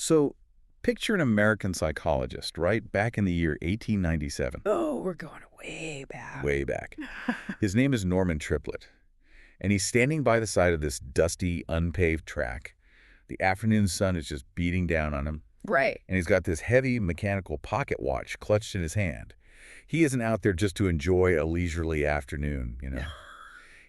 So, picture an American psychologist, right, back in the year 1897, Oh, we're going way back. way back. His name is Norman Triplett, and he's standing by the side of this dusty, unpaved track. The afternoon sun is just beating down on him, Right. and he's got this heavy mechanical pocket watch clutched in his hand. He isn't out there just to enjoy a leisurely afternoon.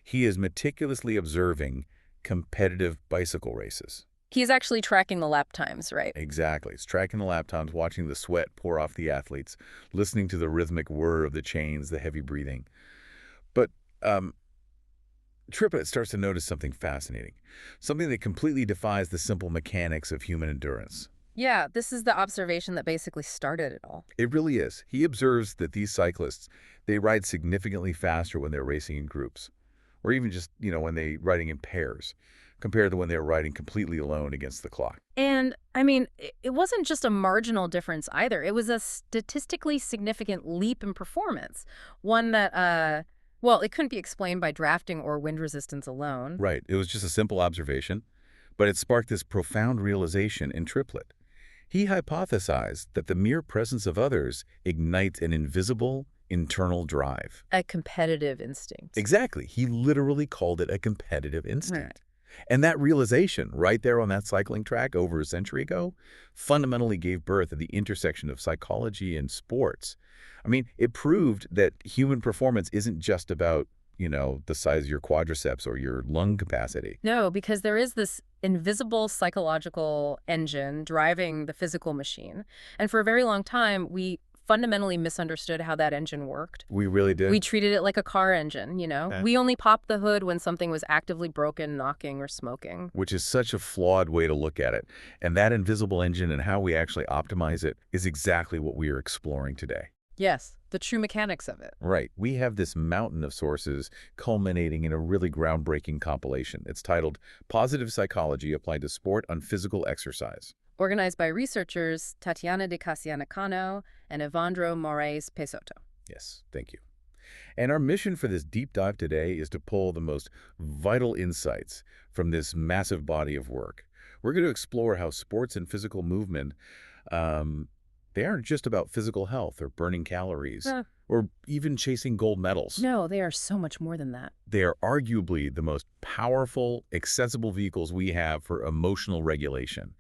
He is meticulously observing competitive bicycle races. He's actually tracking the lap times, right? Exactly. It's tracking the lap times, watching the sweat pour off the athletes, listening to the rhythmic whir of the chains, the heavy breathing. But Trippett starts to notice something fascinating, something that completely defies the simple mechanics of human endurance. Yeah, this is the observation that basically started it all. It really is. He observes that these cyclists, they ride significantly faster when they're racing in groups, or even just when they're riding in pairs, compared to when they're riding completely alone against the clock. And, I mean, it wasn't just a marginal difference either. It was a statistically significant leap in performance. One that, well, it couldn't be explained by drafting or wind resistance alone. Right. It was just a simple observation, but it sparked this profound realization in Triplett. He hypothesized that the mere presence of others ignites an invisible internal drive. A competitive instinct. Exactly. He literally called it a competitive instinct. Right. And that realization, right there on that cycling track over a century ago, fundamentally gave birth at the intersection of psychology and sports. I mean, it proved that human performance isn't just about the size of your quadriceps or your lung capacity. No, because there is this invisible psychological engine driving the physical machine. And for a very long time, we fundamentally misunderstood how that engine worked. We really did. We treated it like a car engine. Okay. We only popped the hood when something was actively broken, knocking, or smoking. Which is such a flawed way to look at it. And that invisible engine and how we actually optimize it is exactly what we are exploring today. Yes, the true mechanics of it. Right. We have this mountain of sources culminating in a really groundbreaking compilation. It's titled Positive Psychology Applied to Sport on Physical Exercise. Organized by researchers Tatiana de Casiano and Evandro Moraes Pesotto. Yes, thank you. And our mission for this deep dive today is to pull the most vital insights from this massive body of work. We're going to explore how sports and physical movement, they aren't just about physical health or burning calories or even chasing gold medals. No, they are so much more than that. They are arguably the most powerful, accessible vehicles we have for emotional regulation,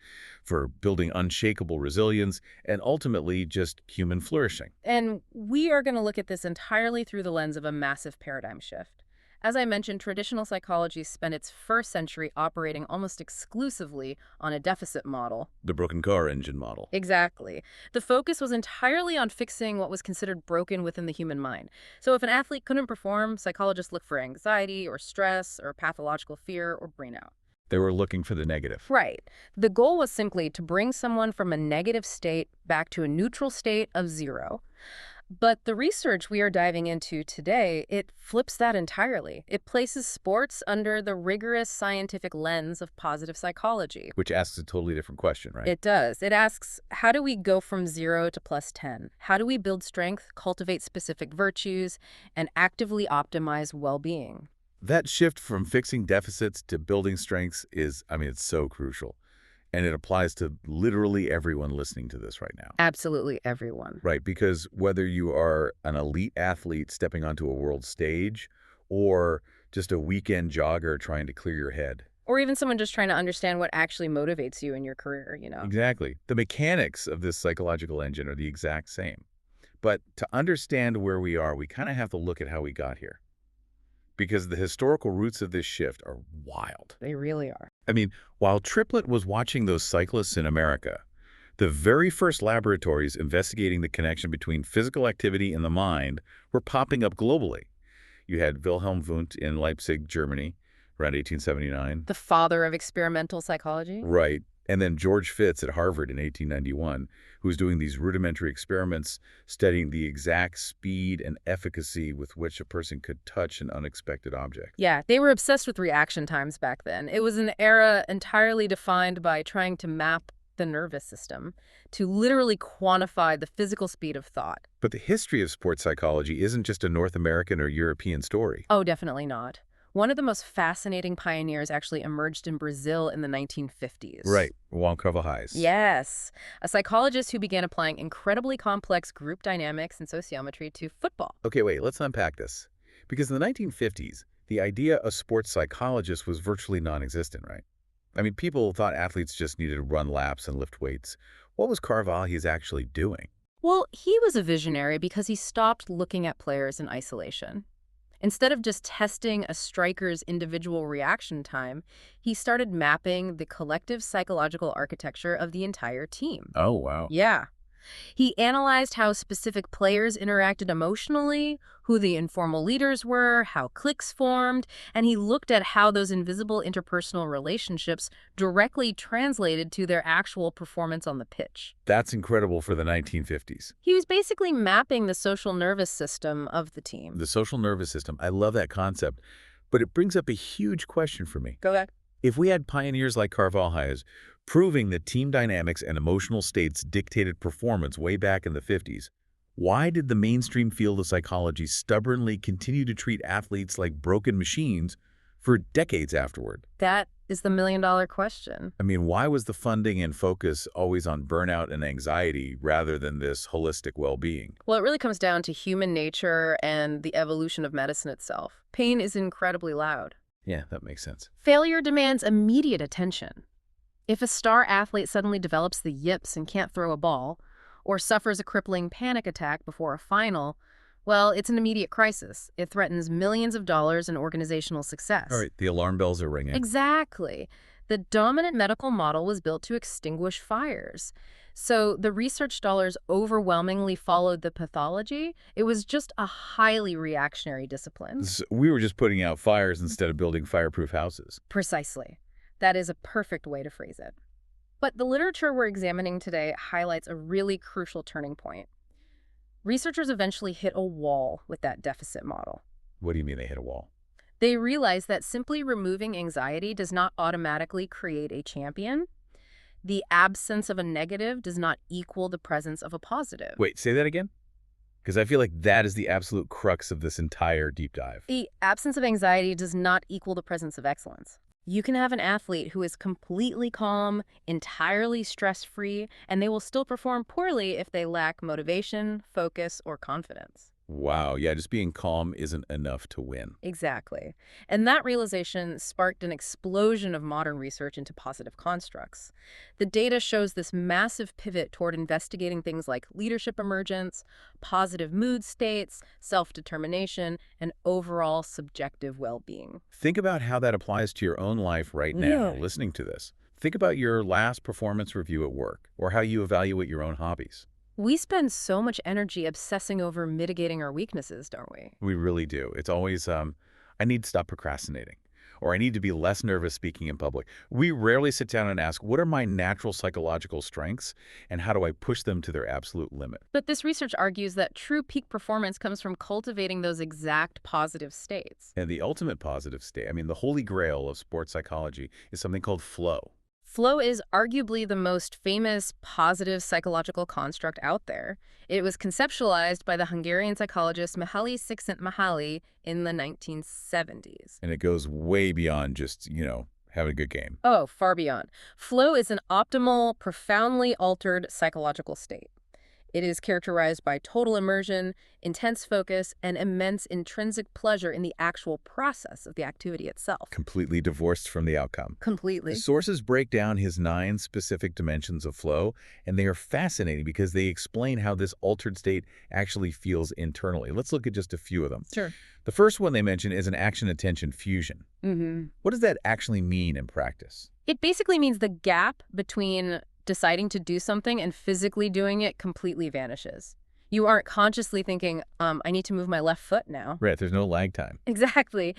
for building unshakable resilience, and ultimately just human flourishing. And we are going to look at this entirely through the lens of a massive paradigm shift. As I mentioned, traditional psychology spent its first century operating almost exclusively on a deficit model. The broken car engine model. Exactly. The focus was entirely on fixing what was considered broken within the human mind. So if an athlete couldn't perform, psychologists looked for anxiety or stress or pathological fear or burnout. They were looking for the negative. Right. The goal was simply to bring someone from a negative state back to a neutral state of zero. But the research we are diving into today, it flips that entirely. It places sports under the rigorous scientific lens of positive psychology. Which asks a totally different question, right? It does. It asks, how do we go from 0 to +10? How do we build strength, cultivate specific virtues, and actively optimize well-being? That shift from fixing deficits to building strengths it's so crucial. And it applies to literally everyone listening to this right now. Absolutely everyone. Right, because whether you are an elite athlete stepping onto a world stage or just a weekend jogger trying to clear your head. Or even someone just trying to understand what actually motivates you in your career. Exactly. The mechanics of this psychological engine are the exact same. But to understand where we are, we kind of have to look at how we got here. Because the historical roots of this shift are wild. They really are. I mean, while Triplett was watching those cyclists in America, the very first laboratories investigating the connection between physical activity and the mind were popping up globally. You had Wilhelm Wundt in Leipzig, Germany, around 1879. The father of experimental psychology? Right. And then George Fitz at Harvard in 1891, who was doing these rudimentary experiments studying the exact speed and efficacy with which a person could touch an unexpected object. Yeah, they were obsessed with reaction times back then. It was an era entirely defined by trying to map the nervous system to literally quantify the physical speed of thought. But the history of sports psychology isn't just a North American or European story. Oh, definitely not. One of the most fascinating pioneers actually emerged in Brazil in the 1950s. Right, Juan Carvalhais. Yes, a psychologist who began applying incredibly complex group dynamics and sociometry to football. Okay, wait, let's unpack this. Because in the 1950s, the idea of sports psychologists was virtually non-existent, right? I mean, people thought athletes just needed to run laps and lift weights. What was Carvalhais actually doing? Well, he was a visionary because he stopped looking at players in isolation. Instead of just testing a striker's individual reaction time, he started mapping the collective psychological architecture of the entire team. Oh, wow. Yeah. He analyzed how specific players interacted emotionally, who the informal leaders were, how cliques formed, and he looked at how those invisible interpersonal relationships directly translated to their actual performance on the pitch. That's incredible for the 1950s. He was basically mapping the social nervous system of the team. The social nervous system, I love that concept. But it brings up a huge question for me. Go back. If we had pioneers like Carvalhais proving that team dynamics and emotional states dictated performance way back in the 50s, why did the mainstream field of psychology stubbornly continue to treat athletes like broken machines for decades afterward? That is the million-dollar question. I mean, why was the funding and focus always on burnout and anxiety rather than this holistic well-being? Well, it really comes down to human nature and the evolution of medicine itself. Pain is incredibly loud. Yeah, that makes sense. Failure demands immediate attention. If a star athlete suddenly develops the yips and can't throw a ball, or suffers a crippling panic attack before a final, well, it's an immediate crisis. It threatens millions of dollars in organizational success. All right, the alarm bells are ringing. Exactly. The dominant medical model was built to extinguish fires. So the research dollars overwhelmingly followed the pathology. It was just a highly reactionary discipline. We were just putting out fires instead of building fireproof houses. Precisely. That is a perfect way to phrase it. But the literature we're examining today highlights a really crucial turning point. Researchers eventually hit a wall with that deficit model. What do you mean they hit a wall? They realized that simply removing anxiety does not automatically create a champion. The absence of a negative does not equal the presence of a positive. Wait, say that again? Because I feel like that is the absolute crux of this entire deep dive. The absence of anxiety does not equal the presence of excellence. You can have an athlete who is completely calm, entirely stress-free, and they will still perform poorly if they lack motivation, focus, or confidence. Wow, yeah, just being calm isn't enough to win. Exactly. And that realization sparked an explosion of modern research into positive constructs. The data shows this massive pivot toward investigating things like leadership emergence, positive mood states, self-determination, and overall subjective well-being. Think about how that applies to your own life right now, Yeah. listening to this. Think about your last performance review at work, or how you evaluate your own hobbies. We spend so much energy obsessing over mitigating our weaknesses, don't we? We really do. It's always, I need to stop procrastinating, or I need to be less nervous speaking in public. We rarely sit down and ask, what are my natural psychological strengths, and how do I push them to their absolute limit? But this research argues that true peak performance comes from cultivating those exact positive states. And the ultimate positive state, I mean, the holy grail of sports psychology is something called flow. Flow is arguably the most famous positive psychological construct out there. It was conceptualized by the Hungarian psychologist Mihaly Csikszentmihalyi in the 1970s. And it goes way beyond just, having a good game. Oh, far beyond. Flow is an optimal, profoundly altered psychological state. It is characterized by total immersion, intense focus, and immense intrinsic pleasure in the actual process of the activity itself. Completely divorced from the outcome. Completely. The sources break down his 9 specific dimensions of flow, and they are fascinating because they explain how this altered state actually feels internally. Let's look at just a few of them. Sure. The first one they mention is an action-attention fusion. What does that actually mean in practice? It basically means the gap between deciding to do something and physically doing it completely vanishes. You aren't consciously thinking, I need to move my left foot now. Right, there's no lag time. Exactly.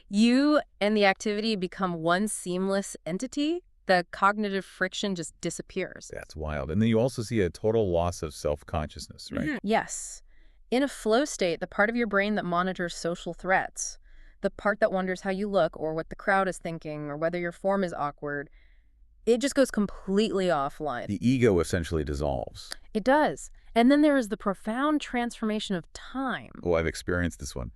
You and the activity become one seamless entity. The cognitive friction just disappears. That's wild. And then you also see a total loss of self-consciousness, right? Yes. In a flow state, the part of your brain that monitors social threats, the part that wonders how you look or what the crowd is thinking or whether your form is awkward, it just goes completely offline. The ego essentially dissolves. It does. And then there is the profound transformation of time. Oh, I've experienced this one.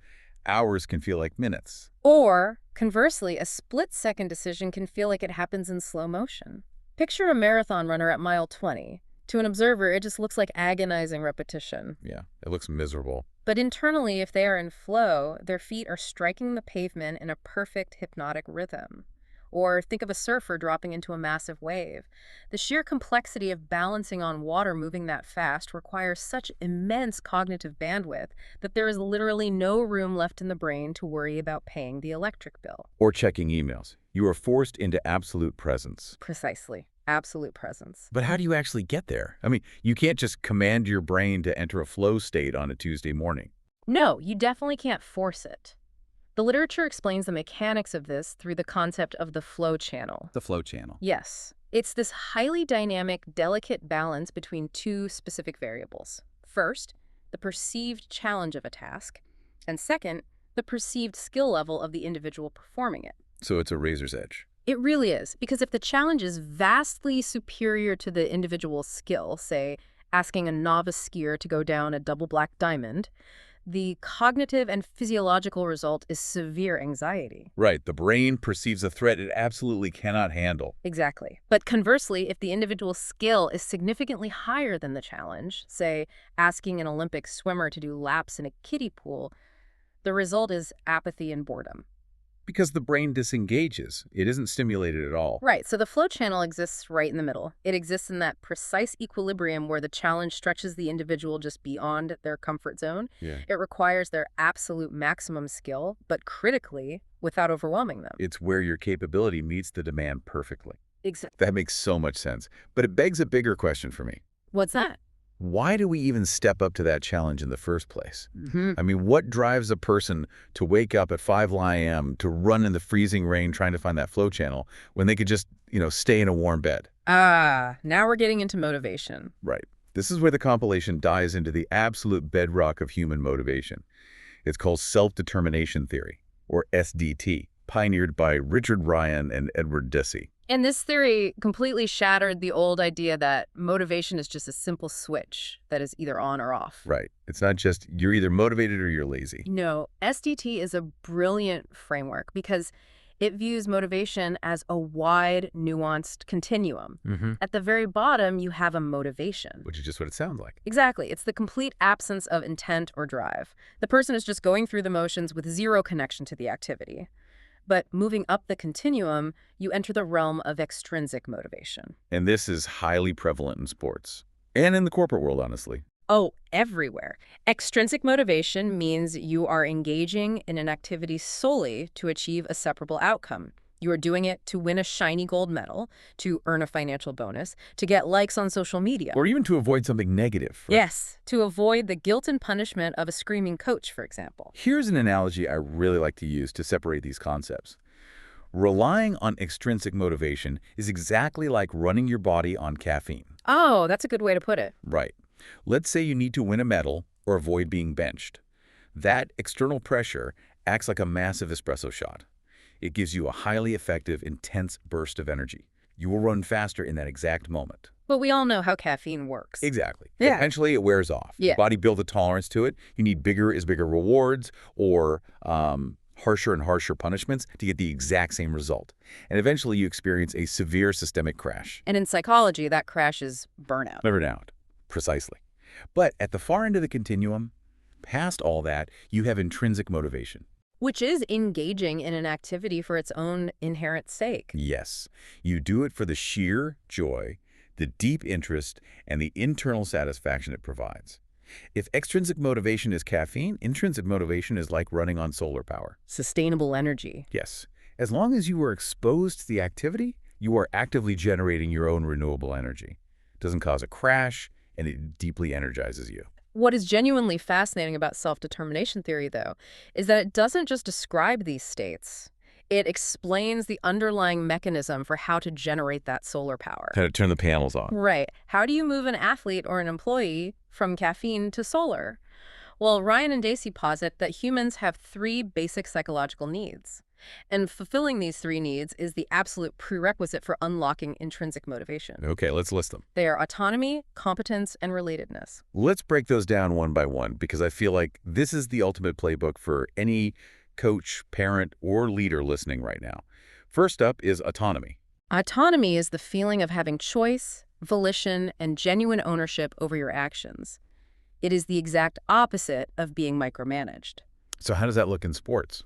hours can feel like minutes. Or, conversely, a split-second decision can feel like it happens in slow motion. Picture a marathon runner at mile 20. To an observer, it just looks like agonizing repetition. Yeah, it looks miserable. But internally, if they are in flow, their feet are striking the pavement in a perfect hypnotic rhythm. Or think of a surfer dropping into a massive wave. The sheer complexity of balancing on water moving that fast requires such immense cognitive bandwidth that there is literally no room left in the brain to worry about paying the electric bill. Or checking emails. You are forced into absolute presence. Precisely. Absolute presence. But how do you actually get there? I mean, you can't just command your brain to enter a flow state on a Tuesday morning. No, you definitely can't force it. The literature explains the mechanics of this through the concept of the flow channel. The flow channel. Yes, it's this highly dynamic, delicate balance between two specific variables. First, the perceived challenge of a task, and second, the perceived skill level of the individual performing it. So it's a razor's edge. It really is, because if the challenge is vastly superior to the individual's skill, say asking a novice skier to go down a double black diamond, the cognitive and physiological result is severe anxiety. Right, the brain perceives a threat it absolutely cannot handle. Exactly. But conversely, if the individual's skill is significantly higher than the challenge, say asking an Olympic swimmer to do laps in a kiddie pool, the result is apathy and boredom. Because the brain disengages. It isn't stimulated at all. Right, so the flow channel exists right in the middle. It exists in that precise equilibrium where the challenge stretches the individual just beyond their comfort zone. Yeah. It requires their absolute maximum skill, but critically, without overwhelming them. It's where your capability meets the demand perfectly. Exactly. That makes so much sense. But it begs a bigger question for me. What's that? Why do we even step up to that challenge in the first place? Mm-hmm. I mean, what drives a person to wake up at 5 a.m., to run in the freezing rain trying to find that flow channel when they could just, stay in a warm bed? Now we're getting into motivation. Right. This is where the compilation dives into the absolute bedrock of human motivation. It's called self-determination theory, or SDT, pioneered by Richard Ryan and Edward Deci. And this theory completely shattered the old idea that motivation is just a simple switch that is either on or off. Right. It's not just you're either motivated or you're lazy. No, SDT is a brilliant framework because it views motivation as a wide, nuanced continuum. Mm-hmm. At the very bottom, you have a motivation. Which is just what it sounds like. Exactly. It's the complete absence of intent or drive. The person is just going through the motions with zero connection to the activity. But moving up the continuum, you enter the realm of extrinsic motivation. And this is highly prevalent in sports. And in the corporate world, honestly. Oh, everywhere. Extrinsic motivation means you are engaging in an activity solely to achieve a separable outcome. You are doing it to win a shiny gold medal, to earn a financial bonus, to get likes on social media. Or even to avoid something negative. Right? Yes, to avoid the guilt and punishment of a screaming coach, for example. Here's an analogy I really like to use to separate these concepts. Relying on extrinsic motivation is exactly like running your body on caffeine. Oh, that's a good way to put it. Right. Let's say you need to win a medal or avoid being benched. That external pressure acts like a massive espresso shot. It gives you a highly effective, intense burst of energy. You will run faster in that exact moment. But we all know how caffeine works. Exactly. Yeah. Eventually, it wears off. Yeah. Your body builds a tolerance to it. You need bigger is bigger rewards or harsher and harsher punishments to get the exact same result. And eventually, you experience a severe systemic crash. And in psychology, that crash is burnout. Never doubt. Precisely. But at the far end of the continuum, past all that, you have intrinsic motivation. Which is engaging in an activity for its own inherent sake. Yes, you do it for the sheer joy, the deep interest, and the internal satisfaction it provides. If extrinsic motivation is caffeine, intrinsic motivation is like running on solar power. Sustainable energy. Yes, as long as you are exposed to the activity, you are actively generating your own renewable energy. It doesn't cause a crash, and it deeply energizes you. What is genuinely fascinating about self-determination theory, though, is that it doesn't just describe these states. It explains the underlying mechanism for how to generate that solar power. How to turn the panels on. Right. How do you move an athlete or an employee from caffeine to solar? Well, Ryan and Deci posit that humans have three basic psychological needs: And fulfilling these three needs is the absolute prerequisite for unlocking intrinsic motivation. Okay, let's list them. They are autonomy, competence, and relatedness. Let's break those down one by one because I feel like this is the ultimate playbook for any coach, parent, or leader listening right now. First up is autonomy. Autonomy is the feeling of having choice, volition, and genuine ownership over your actions. It is the exact opposite of being micromanaged. So how does that look in sports?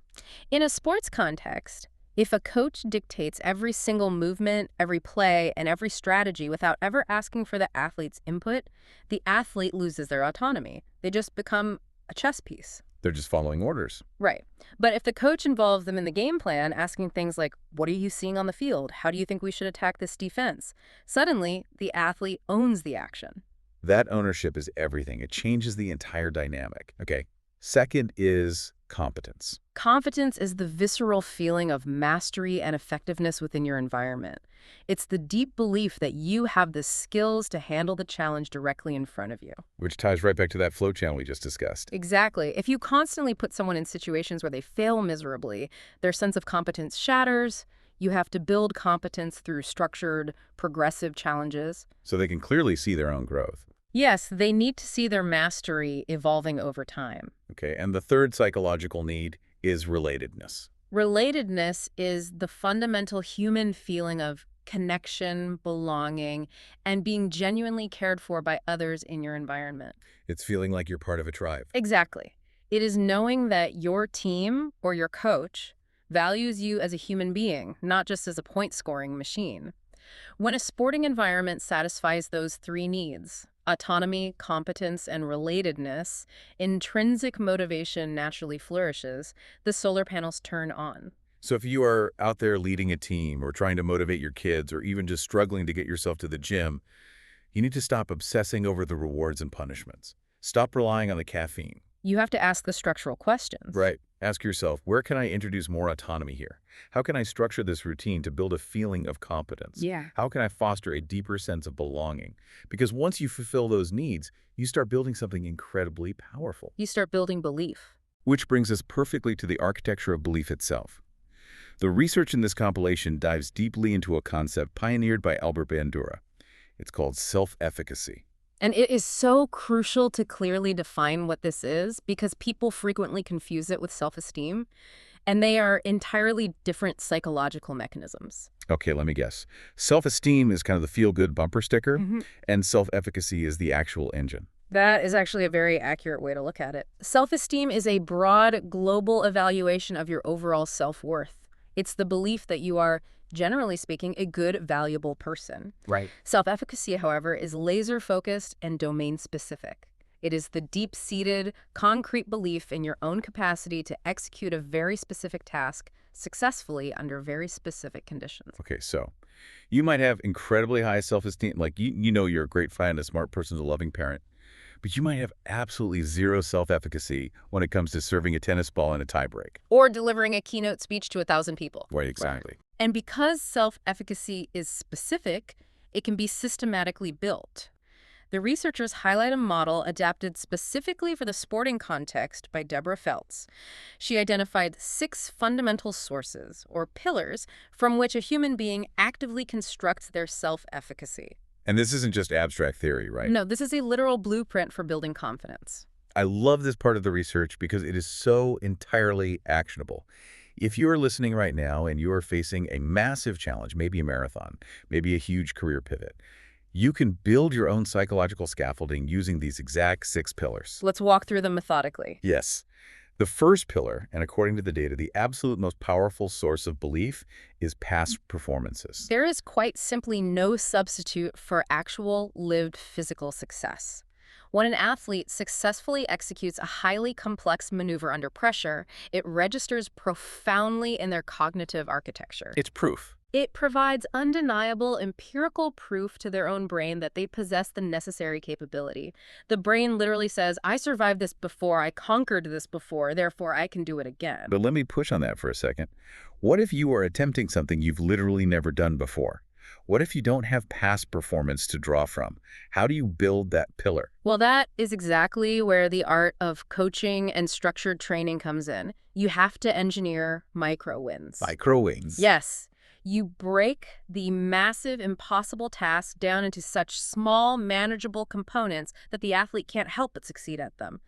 In a sports context, if a coach dictates every single movement, every play, and every strategy without ever asking for the athlete's input, the athlete loses their autonomy. They just become a chess piece. They're just following orders. Right. But if the coach involves them in the game plan, asking things like, what are you seeing on the field? How do you think we should attack this defense? Suddenly, the athlete owns the action. That ownership is everything. It changes the entire dynamic. Okay. Second is competence. Confidence is the visceral feeling of mastery and effectiveness within your environment. It's the deep belief that you have the skills to handle the challenge directly in front of you. Which ties right back to that flow channel we just discussed. Exactly. If you constantly put someone in situations where they fail miserably, their sense of competence shatters. You have to build competence through structured, progressive challenges. So they can clearly see their own growth. Yes, they need to see their mastery evolving over time. Okay, and the third psychological need is relatedness. Relatedness is the fundamental human feeling of connection, belonging, and being genuinely cared for by others in your environment. It's feeling like you're part of a tribe. Exactly. It is knowing that your team or your coach values you as a human being, not just as a point-scoring machine. When a sporting environment satisfies those three needs, autonomy, competence, and relatedness, intrinsic motivation naturally flourishes. The solar panels turn on. So if you are out there leading a team or trying to motivate your kids or even just struggling to get yourself to the gym, you need to stop obsessing over the rewards and punishments. Stop relying on the caffeine. You have to ask the structural questions. Right. Ask yourself, where can I introduce more autonomy here? How can I structure this routine to build a feeling of competence? Yeah. How can I foster a deeper sense of belonging? Because once you fulfill those needs, you start building something incredibly powerful. You start building belief. Which brings us perfectly to the architecture of belief itself. The research in this compilation dives deeply into a concept pioneered by Albert Bandura. It's called self-efficacy. And it is so crucial to clearly define what this is because people frequently confuse it with self-esteem, and they are entirely different psychological mechanisms. Okay, let me guess. Self-esteem is kind of the feel-good bumper sticker, Mm-hmm. and self-efficacy is the actual engine. That is actually a very accurate way to look at it. Self-esteem is a broad, global evaluation of your overall self-worth. It's the belief that you are, generally speaking, a good, valuable person. Right. Self-efficacy, however, is laser-focused and domain-specific. It is the deep-seated, concrete belief in your own capacity to execute a very specific task successfully under very specific conditions. Okay, so you might have incredibly high self-esteem, like you know you're a great friend, a smart person, a loving parent, but you might have absolutely zero self-efficacy when it comes to serving a tennis ball in a tiebreak. Or delivering a keynote speech to 1,000 people. Right, exactly. And because self-efficacy is specific, it can be systematically built. The researchers highlight a model adapted specifically for the sporting context by Deborah Feltz. She identified 6 fundamental sources, or pillars, from which a human being actively constructs their self-efficacy. And this isn't just abstract theory, right? No, this is a literal blueprint for building confidence. I love this part of the research because it is so entirely actionable. If you are listening right now and you are facing a massive challenge, maybe a marathon, maybe a huge career pivot, you can build your own psychological scaffolding using these exact 6 pillars. Let's walk through them methodically. Yes. The first pillar, and according to the data, the absolute most powerful source of belief is past performances. There is quite simply no substitute for actual lived physical success. When an athlete successfully executes a highly complex maneuver under pressure, it registers profoundly in their cognitive architecture. It's proof. It provides undeniable empirical proof to their own brain that they possess the necessary capability. The brain literally says, I survived this before, I conquered this before, therefore I can do it again. But let me push on that for a second. What if you are attempting something you've literally never done before? What if you don't have past performance to draw from? How do you build that pillar? Well, that is exactly where the art of coaching and structured training comes in. You have to engineer micro wins. Micro wins. Yes. You break the massive, impossible task down into such small, manageable components that the athlete can't help but succeed at them.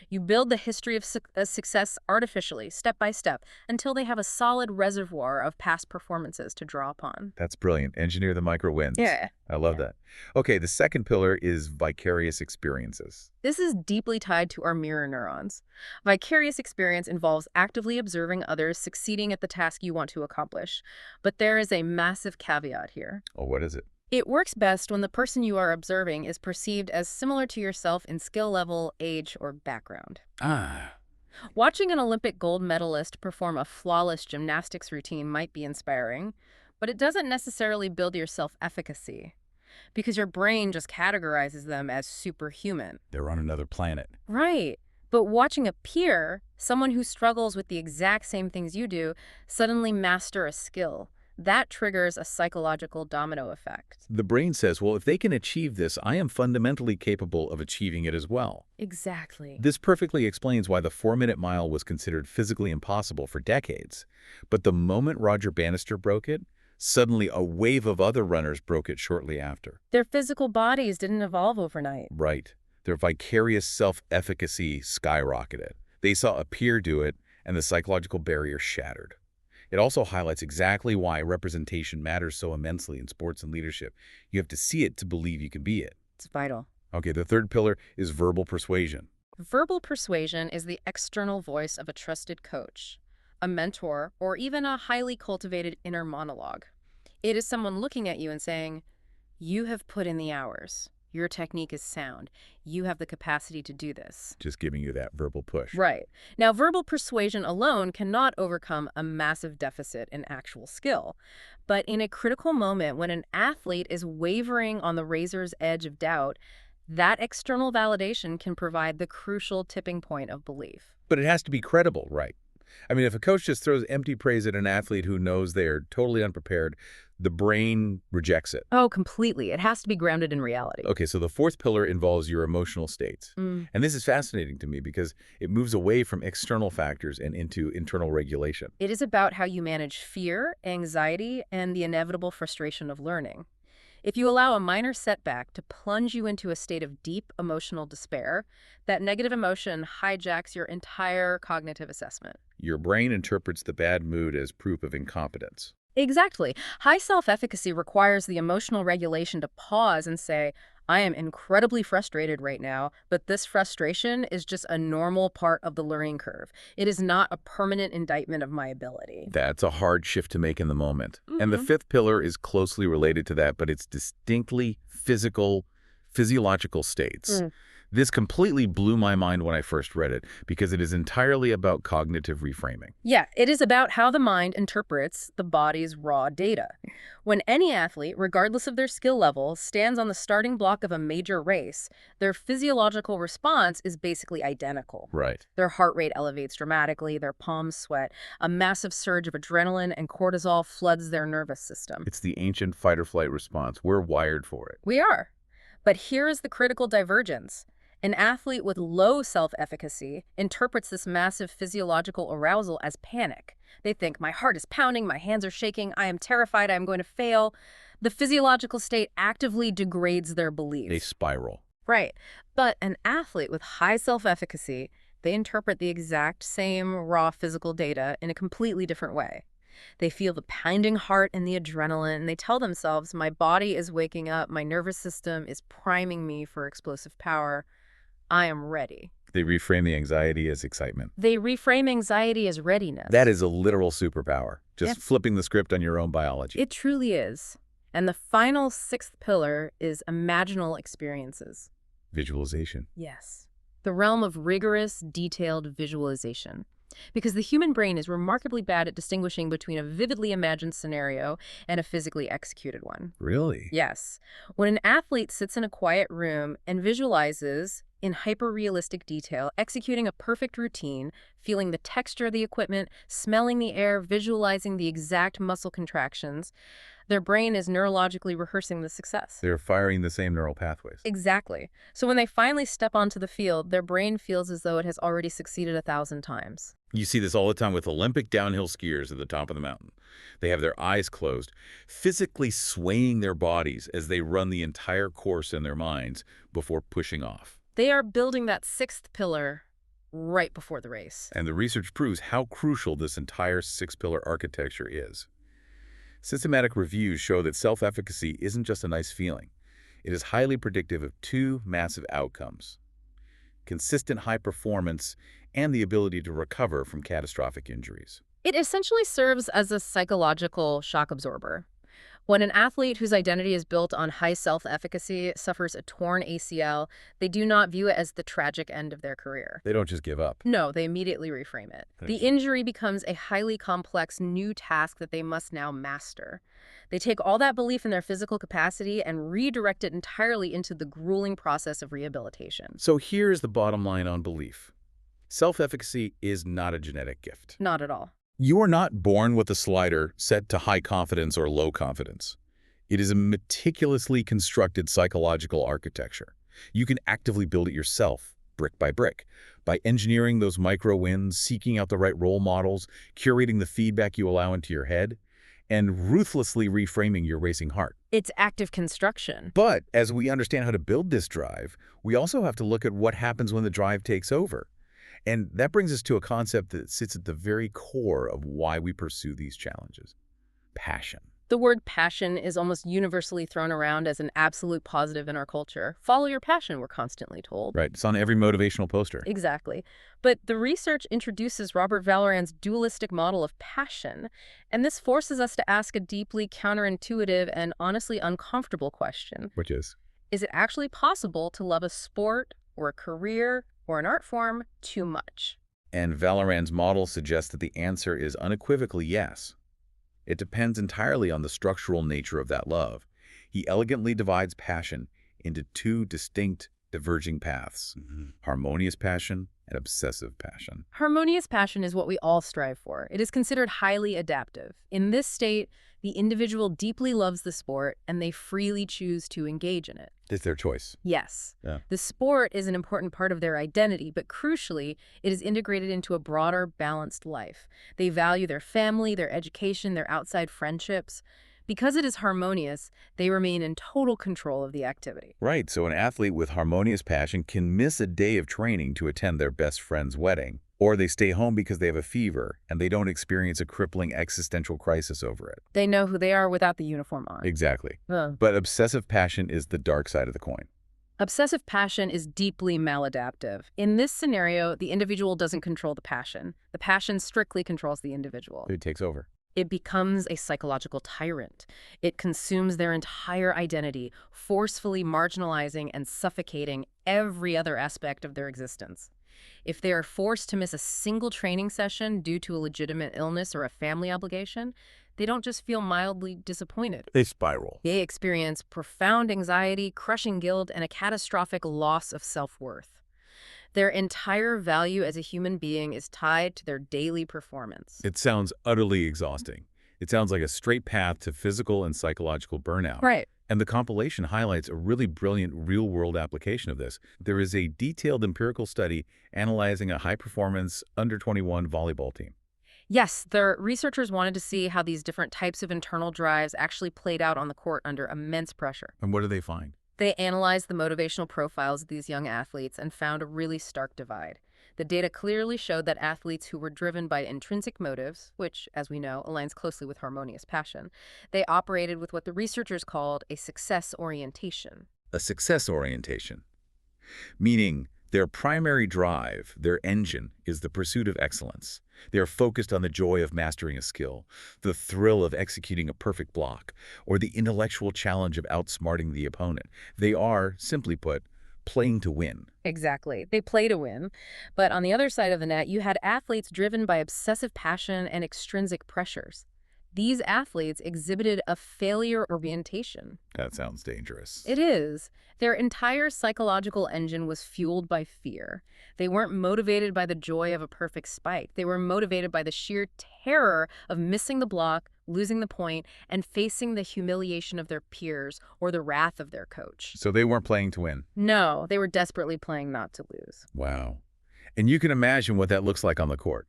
You build the history of success artificially, step by step, until they have a solid reservoir of past performances to draw upon. That's brilliant. Engineer the micro wins. Yeah. I love that. Okay, the second pillar is vicarious experiences. This is deeply tied to our mirror neurons. Vicarious experience involves actively observing others succeeding at the task you want to accomplish. But there is a massive caveat here. Oh, what is it? It works best when the person you are observing is perceived as similar to yourself in skill level, age, or background. Ah, Watching an Olympic gold medalist perform a flawless gymnastics routine might be inspiring, but it doesn't necessarily build your self-efficacy, because your brain just categorizes them as superhuman. they're on another planet. Right. But watching a peer, someone who struggles with the exact same things you do, suddenly master a skill, that triggers a psychological domino effect. The brain says, well, if they can achieve this, I am fundamentally capable of achieving it as well. Exactly. This perfectly explains why the 4-minute mile was considered physically impossible for decades. But the moment Roger Bannister broke it, suddenly a wave of other runners broke it shortly after. Their physical bodies didn't evolve overnight. Right. Their vicarious self-efficacy skyrocketed. They saw a peer do it, and the psychological barrier shattered. It also highlights exactly why representation matters so immensely in sports and leadership. You have to see it to believe you can be it. It's vital. Okay, the third pillar is verbal persuasion. Verbal persuasion is the external voice of a trusted coach, a mentor, or even a highly cultivated inner monologue. It is someone looking at you and saying, "You have put in the hours. Your technique is sound. You have the capacity to do this." Just giving you that verbal push. Right. Now, verbal persuasion alone cannot overcome a massive deficit in actual skill. But in a critical moment when an athlete is wavering on the razor's edge of doubt, that external validation can provide the crucial tipping point of belief. But it has to be credible, right? I mean, if a coach just throws empty praise at an athlete who knows they are totally unprepared, the brain rejects it. Oh, completely. It has to be grounded in reality. Okay, so the fourth pillar involves your emotional states. Mm. And this is fascinating to me because it moves away from external factors and into internal regulation. It is about how you manage fear, anxiety, and the inevitable frustration of learning. If you allow a minor setback to plunge you into a state of deep emotional despair, that negative emotion hijacks your entire cognitive assessment. Your brain interprets the bad mood as proof of incompetence. Exactly. High self-efficacy requires the emotional regulation to pause and say, "I am incredibly frustrated right now, but this frustration is just a normal part of the learning curve. It is not a permanent indictment of my ability." That's a hard shift to make in the moment. And the fifth pillar is closely related to that, but it's distinctly physiological states. This completely blew my mind when I first read it because it is entirely about cognitive reframing. Yeah, it is about how the mind interprets the body's raw data. When any athlete, regardless of their skill level, stands on the starting block of a major race, their physiological response is basically identical. Right. Their heart rate elevates dramatically, their palms sweat, a massive surge of adrenaline and cortisol floods their nervous system. It's the ancient fight-or-flight response. We're wired for it. We are. But here is the critical divergence. An athlete with low self-efficacy interprets this massive physiological arousal as panic. They think, "My heart is pounding, my hands are shaking, I am terrified, I am going to fail." The physiological state actively degrades their belief. They spiral. Right. But an athlete with high self-efficacy, they interpret the exact same raw physical data in a completely different way. They feel the pounding heart and the adrenaline, and they tell themselves, "My body is waking up, my nervous system is priming me for explosive power. I am ready." They reframe the anxiety as excitement. They reframe anxiety as readiness. That is a literal superpower. Just Yep. flipping the script on your own biology. It truly is. And the final sixth pillar is imaginal experiences. Visualization. Yes. The realm of rigorous, detailed visualization. Because the human brain is remarkably bad at distinguishing between a vividly imagined scenario and a physically executed one. Really? Yes. When an athlete sits in a quiet room and visualizes in hyper-realistic detail, executing a perfect routine, feeling the texture of the equipment, smelling the air, visualizing the exact muscle contractions. Their brain is neurologically rehearsing the success. They're firing the same neural pathways. Exactly. So when they finally step onto the field, their brain feels as though it has already succeeded 1,000 times. You see this all the time with Olympic downhill skiers at the top of the mountain. They have their eyes closed, physically swaying their bodies as they run the entire course in their minds before pushing off. They are building that sixth pillar right before the race. And the research proves how crucial this entire six-pillar architecture is. Systematic reviews show that self-efficacy isn't just a nice feeling. It is highly predictive of two massive outcomes: consistent high performance and the ability to recover from catastrophic injuries. It essentially serves as a psychological shock absorber. When an athlete whose identity is built on high self-efficacy suffers a torn ACL, they do not view it as the tragic end of their career. They don't just give up. No, they immediately reframe it. The injury becomes a highly complex new task that they must now master. They take all that belief in their physical capacity and redirect it entirely into the grueling process of rehabilitation. So here's the bottom line on belief. Self-efficacy is not a genetic gift. Not at all. You are not born with a slider set to high confidence or low confidence. It is a meticulously constructed psychological architecture. You can actively build it yourself, brick by brick, by engineering those micro wins, seeking out the right role models, curating the feedback you allow into your head, and ruthlessly reframing your racing heart. It's active construction. But as we understand how to build this drive, we also have to look at what happens when the drive takes over. And that brings us to a concept that sits at the very core of why we pursue these challenges: passion. The word passion is almost universally thrown around as an absolute positive in our culture. Follow your passion, we're constantly told. Right, it's on every motivational poster. Exactly. But the research introduces Robert Vallerand's dualistic model of passion, and this forces us to ask a deeply counterintuitive and honestly uncomfortable question. Which is it actually possible to love a sport or a career or an art form too much? And Vallerand's model suggests that the answer is unequivocally yes. It depends entirely on the structural nature of that love. He elegantly divides passion into two distinct, diverging paths: harmonious passion and obsessive passion. Harmonious passion is what we all strive for. It is considered highly adaptive. In this state, the individual deeply loves the sport and they freely choose to engage in it. It's their choice. Yes. Yeah. The sport is an important part of their identity, but crucially, it is integrated into a broader, balanced life. They value their family, their education, their outside friendships. Because it is harmonious, they remain in total control of the activity. Right, so an athlete with harmonious passion can miss a day of training to attend their best friend's wedding, or they stay home because they have a fever and they don't experience a crippling existential crisis over it. They know who they are without the uniform on. Exactly. But obsessive passion is the dark side of the coin. Obsessive passion is deeply maladaptive. In this scenario, the individual doesn't control the passion. The passion strictly controls the individual. It takes over. It becomes a psychological tyrant. It consumes their entire identity, forcefully marginalizing and suffocating every other aspect of their existence. If they are forced to miss a single training session due to a legitimate illness or a family obligation, they don't just feel mildly disappointed. They spiral. They experience profound anxiety, crushing guilt, and a catastrophic loss of self-worth. Their entire value as a human being is tied to their daily performance. It sounds utterly exhausting. It sounds like a straight path to physical and psychological burnout. Right. And the compilation highlights a really brilliant real-world application of this. There is a detailed empirical study analyzing a high-performance under-21 volleyball team. Yes, the researchers wanted to see how these different types of internal drives actually played out on the court under immense pressure. And what do they find? They analyzed the motivational profiles of these young athletes and found a really stark divide. The data clearly showed that athletes who were driven by intrinsic motives, which, as we know, aligns closely with harmonious passion, they operated with what the researchers called a success orientation. A success orientation, meaning their primary drive, their engine, is the pursuit of excellence. They are focused on the joy of mastering a skill, the thrill of executing a perfect block, or the intellectual challenge of outsmarting the opponent. They are, simply put, playing to win. Exactly. They play to win. But on the other side of the net, you had athletes driven by obsessive passion and extrinsic pressures. these athletes exhibited a failure orientation. That sounds dangerous. It is. Their entire psychological engine was fueled by fear. They weren't motivated by the joy of a perfect spike. They were motivated by the sheer terror of missing the block, losing the point, and facing the humiliation of their peers or the wrath of their coach. So they weren't playing to win. No, they were desperately playing not to lose. Wow. And you can imagine what that looks like on the court.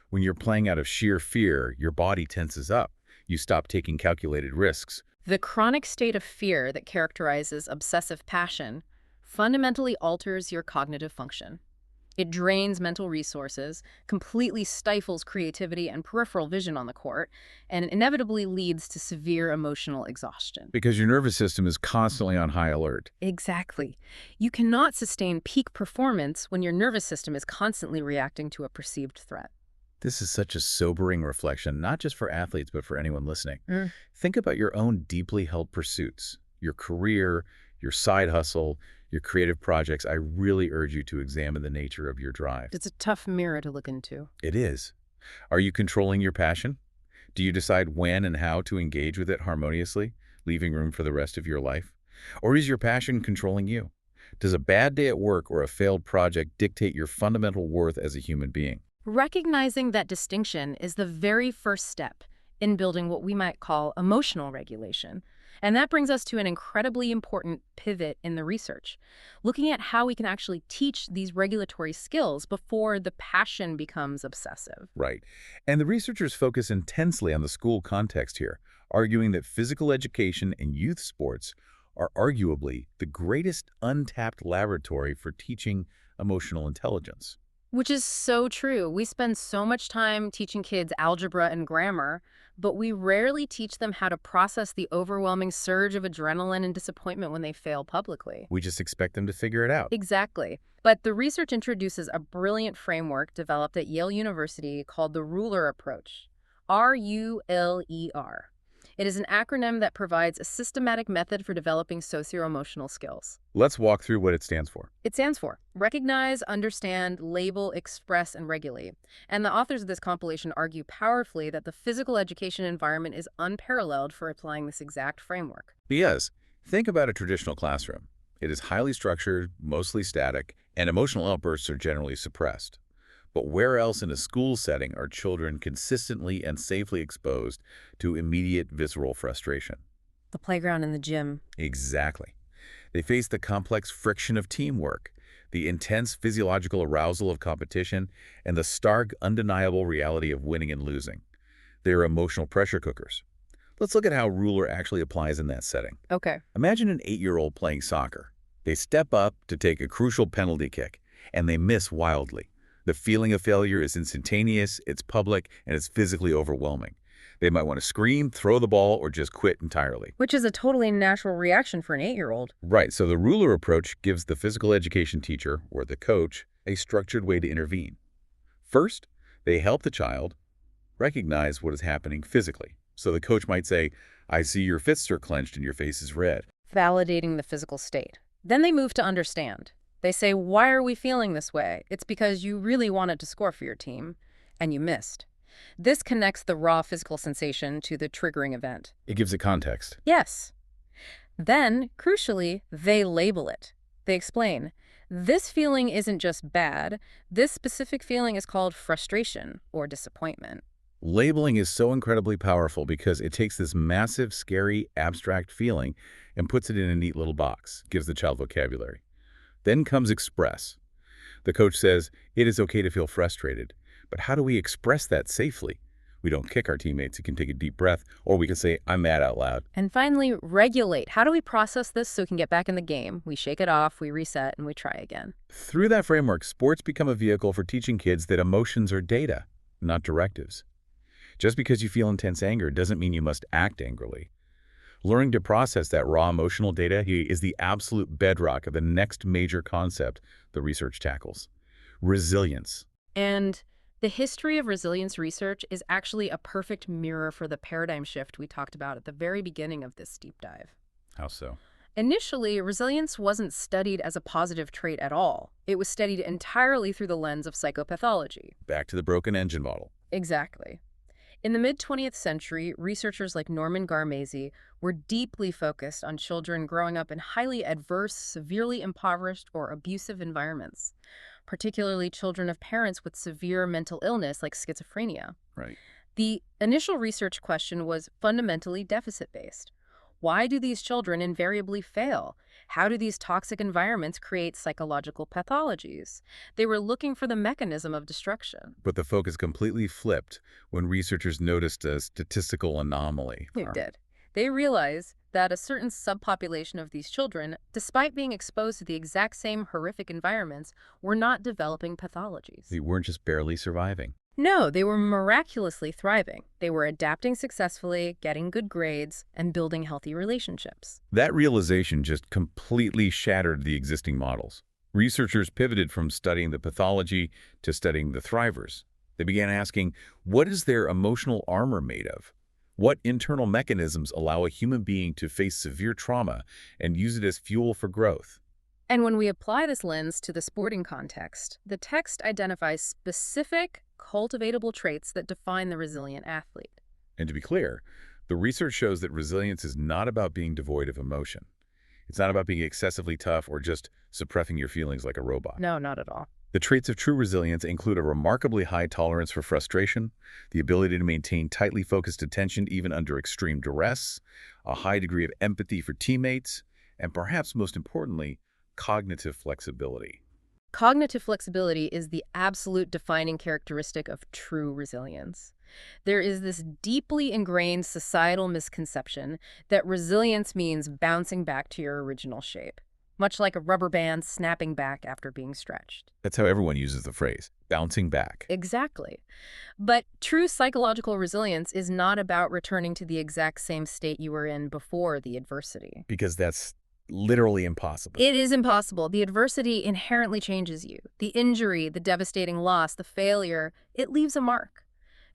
When you're playing out of sheer fear, your body tenses up. You stop taking calculated risks. The chronic state of fear that characterizes obsessive passion fundamentally alters your cognitive function. It drains mental resources, completely stifles creativity and peripheral vision on the court, and inevitably leads to severe emotional exhaustion. Because your nervous system is constantly on high alert. Exactly. You cannot sustain peak performance when your nervous system is constantly reacting to a perceived threat. This is such a sobering reflection, not just for athletes, but for anyone listening. Mm. Think about your own deeply held pursuits, your career, your side hustle, your creative projects. I really urge you to examine the nature of your drive. It's a tough mirror to look into. It is. Are you controlling your passion? Do you decide when and how to engage with it harmoniously, leaving room for the rest of your life? Or is your passion controlling you? Does a bad day at work or a failed project dictate your fundamental worth as a human being? Recognizing that distinction is the very first step in building what we might call emotional regulation. And that brings us to an incredibly important pivot in the research, looking at how we can actually teach these regulatory skills before the passion becomes obsessive. Right. And the researchers focus intensely on the school context here, arguing that physical education and youth sports are arguably the greatest untapped laboratory for teaching emotional intelligence. Which is so true. We spend so much time teaching kids algebra and grammar, but we rarely teach them how to process the overwhelming surge of adrenaline and disappointment when they fail publicly. We just expect them to figure it out. Exactly. But the research introduces a brilliant framework developed at Yale University called the RULER approach. RULER. It is an acronym that provides a systematic method for developing socio-emotional skills. Let's walk through what it stands for. It stands for Recognize, Understand, Label, Express, and Regulate. And the authors of this compilation argue powerfully that the physical education environment is unparalleled for applying this exact framework. Because think about a traditional classroom. It is highly structured, mostly static, and emotional outbursts are generally suppressed. But where else in a school setting are children consistently and safely exposed to immediate visceral frustration? The playground and the gym. Exactly. They face the complex friction of teamwork, the intense physiological arousal of competition, and the stark, undeniable reality of winning and losing. They are emotional pressure cookers. Let's look at how RULER actually applies in that setting. Okay. Imagine an 8-year-old playing soccer. They step up to take a crucial penalty kick, and they miss wildly. The feeling of failure is instantaneous, it's public, and it's physically overwhelming. They might want to scream, throw the ball, or just quit entirely. Which is a totally natural reaction for an 8-year-old. Right, so the RULER approach gives the physical education teacher, or the coach, a structured way to intervene. First, they help the child recognize what is happening physically. So the coach might say, "I see your fists are clenched and your face is red." Validating the physical state. Then they move to understand. They say, why are we feeling this way? It's because you really wanted to score for your team, and you missed. This connects the raw physical sensation to the triggering event. It gives it context. Yes. Then, crucially, they label it. They explain, this feeling isn't just bad. This specific feeling is called frustration or disappointment. Labeling is so incredibly powerful because it takes this massive, scary, abstract feeling and puts it in a neat little box, gives the child vocabulary. Then comes express. The coach says, it is okay to feel frustrated, but how do we express that safely? We don't kick our teammates. You can take a deep breath, or we can say, I'm mad out loud. And finally, regulate. How do we process this so we can get back in the game? We shake it off, we reset, and we try again. Through that framework, sports become a vehicle for teaching kids that emotions are data, not directives. Just because you feel intense anger doesn't mean you must act angrily. Learning to process that raw emotional data is the absolute bedrock of the next major concept the research tackles: resilience. And the history of resilience research is actually a perfect mirror for the paradigm shift we talked about at the very beginning of this deep dive. How so? Initially, resilience wasn't studied as a positive trait at all. It was studied entirely through the lens of psychopathology. Back to the broken engine model. Exactly. In the mid-20th century, researchers like Norman Garmese were deeply focused on children growing up in highly adverse, severely impoverished, or abusive environments, particularly children of parents with severe mental illness like schizophrenia. Right. The initial research question was fundamentally deficit-based. Why do these children invariably fail? How do these toxic environments create psychological pathologies? They were looking for the mechanism of destruction. But the focus completely flipped when researchers noticed a statistical anomaly. It did. They realized that a certain subpopulation of these children, despite being exposed to the exact same horrific environments, were not developing pathologies. They weren't just barely surviving. No, they were miraculously thriving. They were adapting successfully, getting good grades, and building healthy relationships. That realization just completely shattered the existing models. Researchers pivoted from studying the pathology to studying the thrivers. They began asking, what is their emotional armor made of? What internal mechanisms allow a human being to face severe trauma and use it as fuel for growth? And when we apply this lens to the sporting context, the text identifies specific, cultivatable traits that define the resilient athlete. And to be clear, the research shows that resilience is not about being devoid of emotion. It's not about being excessively tough or just suppressing your feelings like a robot. No, not at all. The traits of true resilience include a remarkably high tolerance for frustration, the ability to maintain tightly focused attention even under extreme duress, a high degree of empathy for teammates, and perhaps most importantly, cognitive flexibility. Cognitive flexibility is the absolute defining characteristic of true resilience. There is this deeply ingrained societal misconception that resilience means bouncing back to your original shape, much like a rubber band snapping back after being stretched. That's how everyone uses the phrase, bouncing back. Exactly. But true psychological resilience is not about returning to the exact same state you were in before the adversity. Because that's literally impossible. It is impossible. The adversity inherently changes you. The injury, the devastating loss, the failure, it leaves a mark.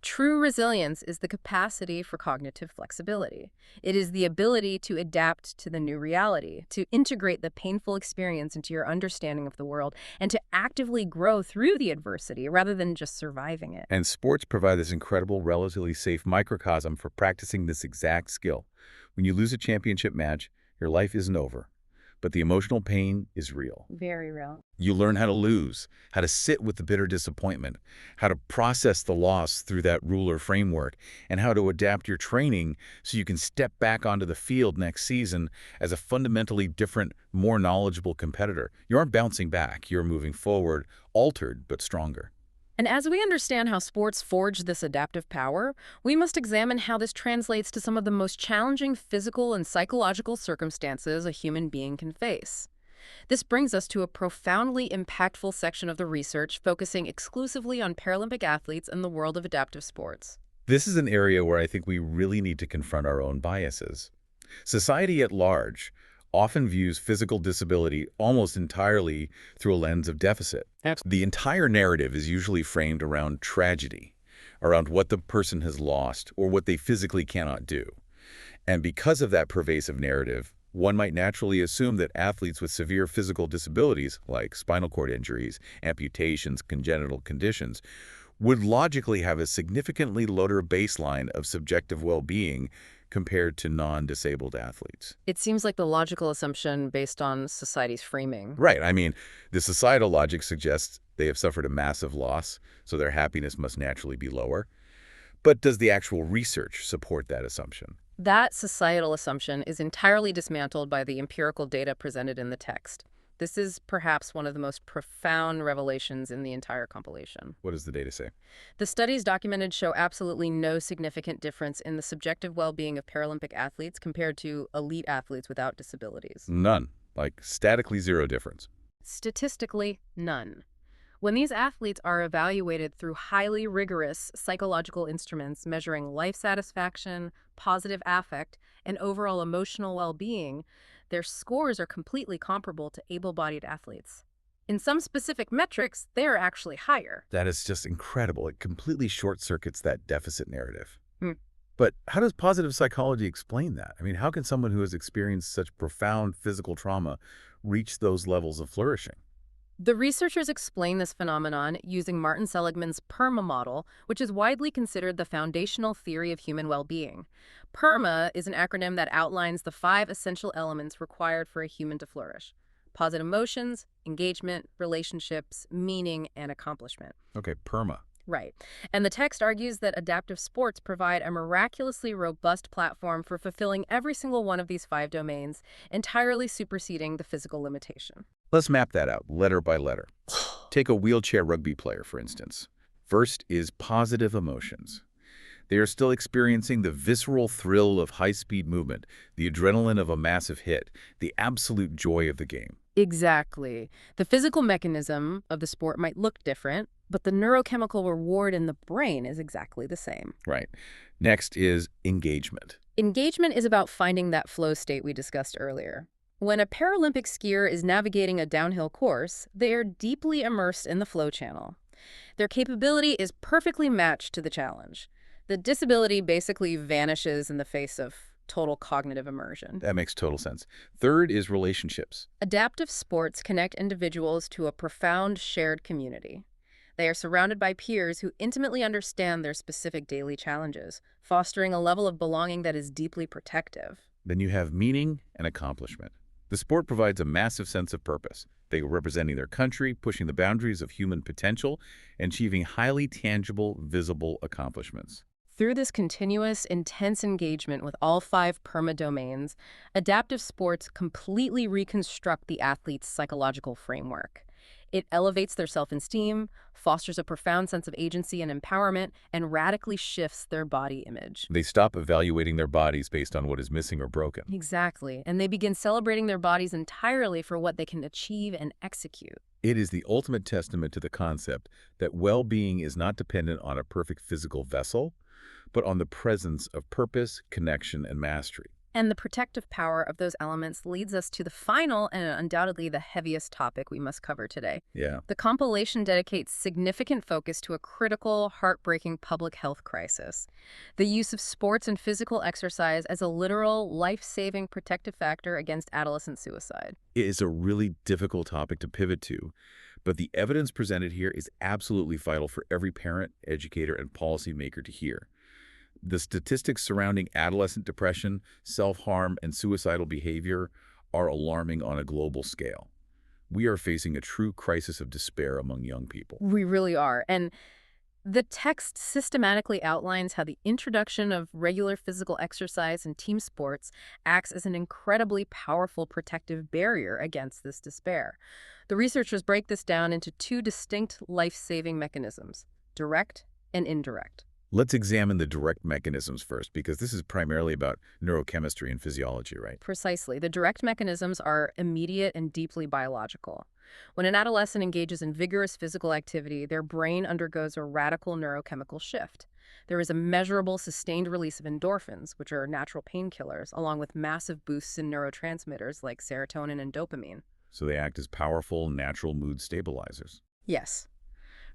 True resilience is the capacity for cognitive flexibility. It is the ability to adapt to the new reality, to integrate the painful experience into your understanding of the world, and to actively grow through the adversity rather than just surviving it. And sports provide this incredible, relatively safe microcosm for practicing this exact skill. When you lose a championship match, your life isn't over, but the emotional pain is real. Very real. You learn how to lose, how to sit with the bitter disappointment, how to process the loss through that ruler framework, and how to adapt your training so you can step back onto the field next season as a fundamentally different, more knowledgeable competitor. You aren't bouncing back, you're moving forward, altered but stronger. And as we understand how sports forge this adaptive power, we must examine how this translates to some of the most challenging physical and psychological circumstances a human being can face. This brings us to a profoundly impactful section of the research focusing exclusively on Paralympic athletes and the world of adaptive sports. This is an area where I think we really need to confront our own biases. Society at large often views physical disability almost entirely through a lens of deficit. The entire narrative is usually framed around tragedy, around what the person has lost or what they physically cannot do. And because of that pervasive narrative, one might naturally assume that athletes with severe physical disabilities, like spinal cord injuries, amputations, congenital conditions, would logically have a significantly lower baseline of subjective well-being compared to non-disabled athletes. It seems like the logical assumption based on society's framing. Right. I mean, the societal logic suggests they have suffered a massive loss, so their happiness must naturally be lower. But does the actual research support that assumption? That societal assumption is entirely dismantled by the empirical data presented in the text. This is perhaps one of the most profound revelations in the entire compilation. What does the data say? The studies documented show absolutely no significant difference in the subjective well-being of Paralympic athletes compared to elite athletes without disabilities. None. Like statically zero difference. Statistically, none. When these athletes are evaluated through highly rigorous psychological instruments measuring life satisfaction, positive affect, and overall emotional well-being, their scores are completely comparable to able-bodied athletes. In some specific metrics, they are actually higher. That is just incredible. It completely short-circuits that deficit narrative. Hmm. But how does positive psychology explain that? I mean, how can someone who has experienced such profound physical trauma reach those levels of flourishing? The researchers explain this phenomenon using Martin Seligman's PERMA model, which is widely considered the foundational theory of human well-being. PERMA is an acronym that outlines the 5 essential elements required for a human to flourish: positive emotions, engagement, relationships, meaning, and accomplishment. Okay, PERMA. Right. And the text argues that adaptive sports provide a miraculously robust platform for fulfilling every single one of these 5 domains, entirely superseding the physical limitation. Let's map that out letter by letter. Take a wheelchair rugby player, for instance. First is positive emotions. They are still experiencing the visceral thrill of high-speed movement, the adrenaline of a massive hit, the absolute joy of the game. Exactly. The physical mechanism of the sport might look different, but the neurochemical reward in the brain is exactly the same. Right. Next is engagement. Engagement is about finding that flow state we discussed earlier. When a Paralympic skier is navigating a downhill course, they are deeply immersed in the flow channel. Their capability is perfectly matched to the challenge. The disability basically vanishes in the face of total cognitive immersion. That makes total sense. Third is relationships. Adaptive sports connect individuals to a profound shared community. They are surrounded by peers who intimately understand their specific daily challenges, fostering a level of belonging that is deeply protective. Then you have meaning and accomplishment. The sport provides a massive sense of purpose. They are representing their country, pushing the boundaries of human potential, and achieving highly tangible, visible accomplishments. Through this continuous, intense engagement with all 5 PERMA domains, adaptive sports completely reconstruct the athlete's psychological framework. It elevates their self-esteem, fosters a profound sense of agency and empowerment, and radically shifts their body image. They stop evaluating their bodies based on what is missing or broken. Exactly, and they begin celebrating their bodies entirely for what they can achieve and execute. It is the ultimate testament to the concept that well-being is not dependent on a perfect physical vessel, but on the presence of purpose, connection, and mastery. And the protective power of those elements leads us to the final and undoubtedly the heaviest topic we must cover today. Yeah. The compilation dedicates significant focus to a critical, heartbreaking public health crisis: the use of sports and physical exercise as a literal, life-saving protective factor against adolescent suicide. It is a really difficult topic to pivot to, but the evidence presented here is absolutely vital for every parent, educator, and policymaker to hear. The statistics surrounding adolescent depression, self-harm, and suicidal behavior are alarming on a global scale. We are facing a true crisis of despair among young people. We really are. And the text systematically outlines how the introduction of regular physical exercise and team sports acts as an incredibly powerful protective barrier against this despair. The researchers break this down into 2 distinct life-saving mechanisms: direct and indirect. Let's examine the direct mechanisms first, because this is primarily about neurochemistry and physiology, right? Precisely. The direct mechanisms are immediate and deeply biological. When an adolescent engages in vigorous physical activity, their brain undergoes a radical neurochemical shift. There is a measurable, sustained release of endorphins, which are natural painkillers, along with massive boosts in neurotransmitters like serotonin and dopamine. So they act as powerful, natural mood stabilizers. Yes.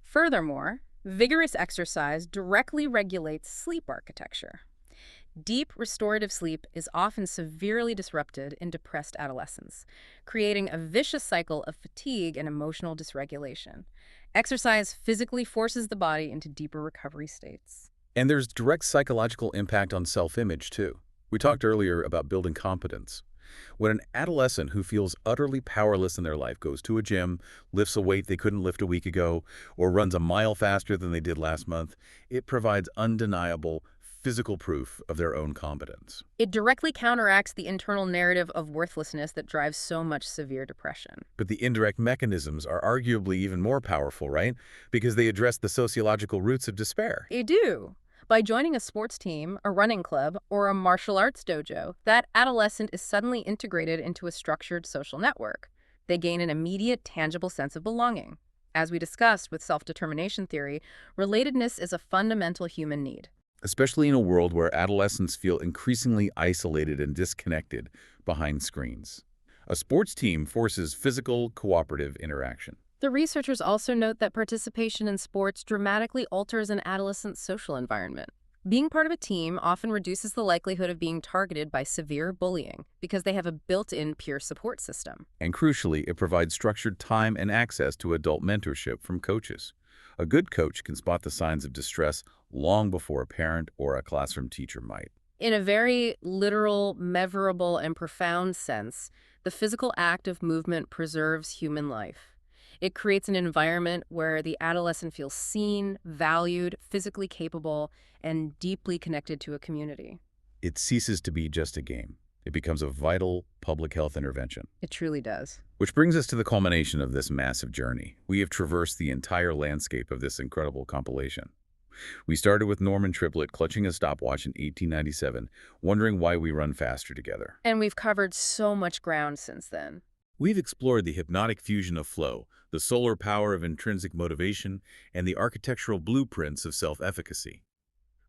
Furthermore, vigorous exercise directly regulates sleep architecture. Deep, restorative sleep is often severely disrupted in depressed adolescents, creating a vicious cycle of fatigue and emotional dysregulation. Exercise physically forces the body into deeper recovery states. And there's direct psychological impact on self-image, too. We talked earlier about building competence. When an adolescent who feels utterly powerless in their life goes to a gym, lifts a weight they couldn't lift a week ago, or runs a mile faster than they did last month, it provides undeniable physical proof of their own competence. It directly counteracts the internal narrative of worthlessness that drives so much severe depression. But the indirect mechanisms are arguably even more powerful, right? Because they address the sociological roots of despair. They do. By joining a sports team, a running club, or a martial arts dojo, that adolescent is suddenly integrated into a structured social network. They gain an immediate, tangible sense of belonging. As we discussed with self-determination theory, relatedness is a fundamental human need. Especially in a world where adolescents feel increasingly isolated and disconnected behind screens. A sports team forces physical, cooperative interaction. The researchers also note that participation in sports dramatically alters an adolescent's social environment. Being part of a team often reduces the likelihood of being targeted by severe bullying because they have a built-in peer support system. And crucially, it provides structured time and access to adult mentorship from coaches. A good coach can spot the signs of distress long before a parent or a classroom teacher might. In a very literal, measurable, and profound sense, the physical act of movement preserves human life. It creates an environment where the adolescent feels seen, valued, physically capable, and deeply connected to a community. It ceases to be just a game. It becomes a vital public health intervention. It truly does. Which brings us to the culmination of this massive journey. We have traversed the entire landscape of this incredible compilation. We started with Norman Triplett clutching a stopwatch in 1897, wondering why we run faster together. And we've covered so much ground since then. We've explored the hypnotic fusion of flow, the solar power of intrinsic motivation, and the architectural blueprints of self-efficacy.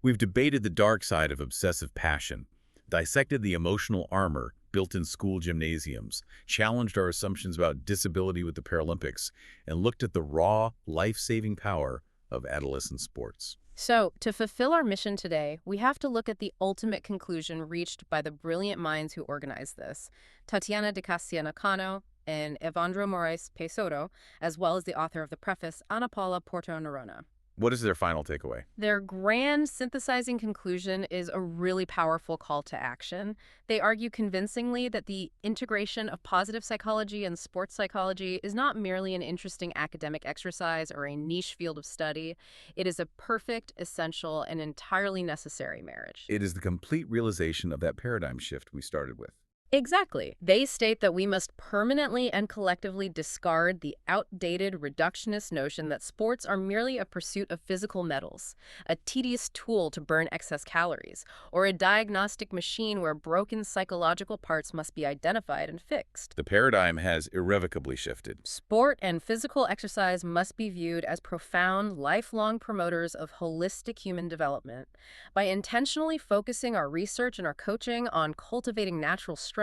We've debated the dark side of obsessive passion, dissected the emotional armor built in school gymnasiums, challenged our assumptions about disability with the Paralympics, and looked at the raw, life-saving power of adolescent sports. So, to fulfill our mission today, we have to look at the ultimate conclusion reached by the brilliant minds who organized this, Tatiana de Castiana Cano and Evandro Moraes Pessoto, as well as the author of the preface, Ana Paula Porto Nerona. What is their final takeaway? Their grand synthesizing conclusion is a really powerful call to action. They argue convincingly that the integration of positive psychology and sports psychology is not merely an interesting academic exercise or a niche field of study. It is a perfect, essential, and entirely necessary marriage. It is the complete realization of that paradigm shift we started with. Exactly. They state that we must permanently and collectively discard the outdated reductionist notion that sports are merely a pursuit of physical medals, a tedious tool to burn excess calories, or a diagnostic machine where broken psychological parts must be identified and fixed. The paradigm has irrevocably shifted. Sport and physical exercise must be viewed as profound, lifelong promoters of holistic human development. By intentionally focusing our research and our coaching on cultivating natural strengths,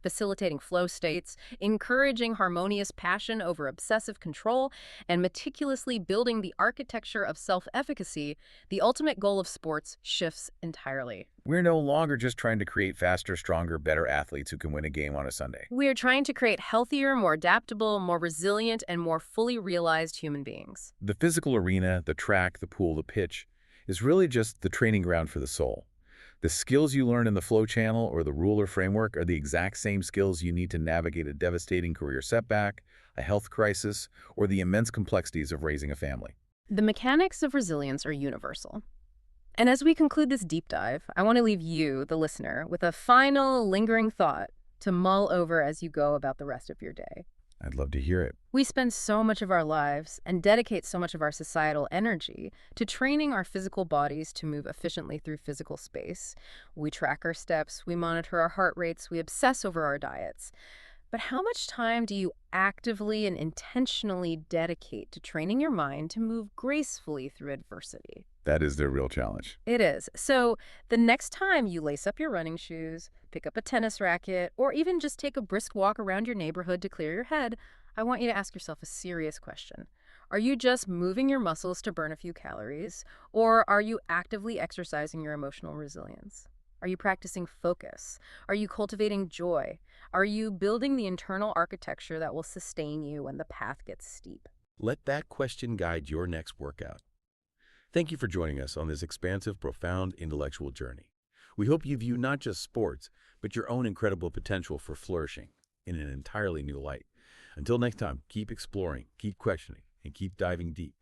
facilitating flow states, encouraging harmonious passion over obsessive control, and meticulously building the architecture of self-efficacy, the ultimate goal of sports shifts entirely. We're no longer just trying to create faster, stronger, better athletes who can win a game on a Sunday. We are trying to create healthier, more adaptable, more resilient, and more fully realized human beings. The physical arena, the track, the pool, the pitch, is really just the training ground for the soul. The skills you learn in the flow channel or the ruler framework are the exact same skills you need to navigate a devastating career setback, a health crisis, or the immense complexities of raising a family. The mechanics of resilience are universal. And as we conclude this deep dive, I want to leave you, the listener, with a final lingering thought to mull over as you go about the rest of your day. I'd love to hear it. We spend so much of our lives and dedicate so much of our societal energy to training our physical bodies to move efficiently through physical space. We track our steps, we monitor our heart rates, we obsess over our diets. But how much time do you actively and intentionally dedicate to training your mind to move gracefully through adversity? That is the real challenge. It is. So the next time you lace up your running shoes, pick up a tennis racket, or even just take a brisk walk around your neighborhood to clear your head, I want you to ask yourself a serious question. Are you just moving your muscles to burn a few calories, or are you actively exercising your emotional resilience? Are you practicing focus? Are you cultivating joy? Are you building the internal architecture that will sustain you when the path gets steep? Let that question guide your next workout. Thank you for joining us on this expansive, profound intellectual journey. We hope you view not just sports, but your own incredible potential for flourishing in an entirely new light. Until next time, keep exploring, keep questioning, and keep diving deep.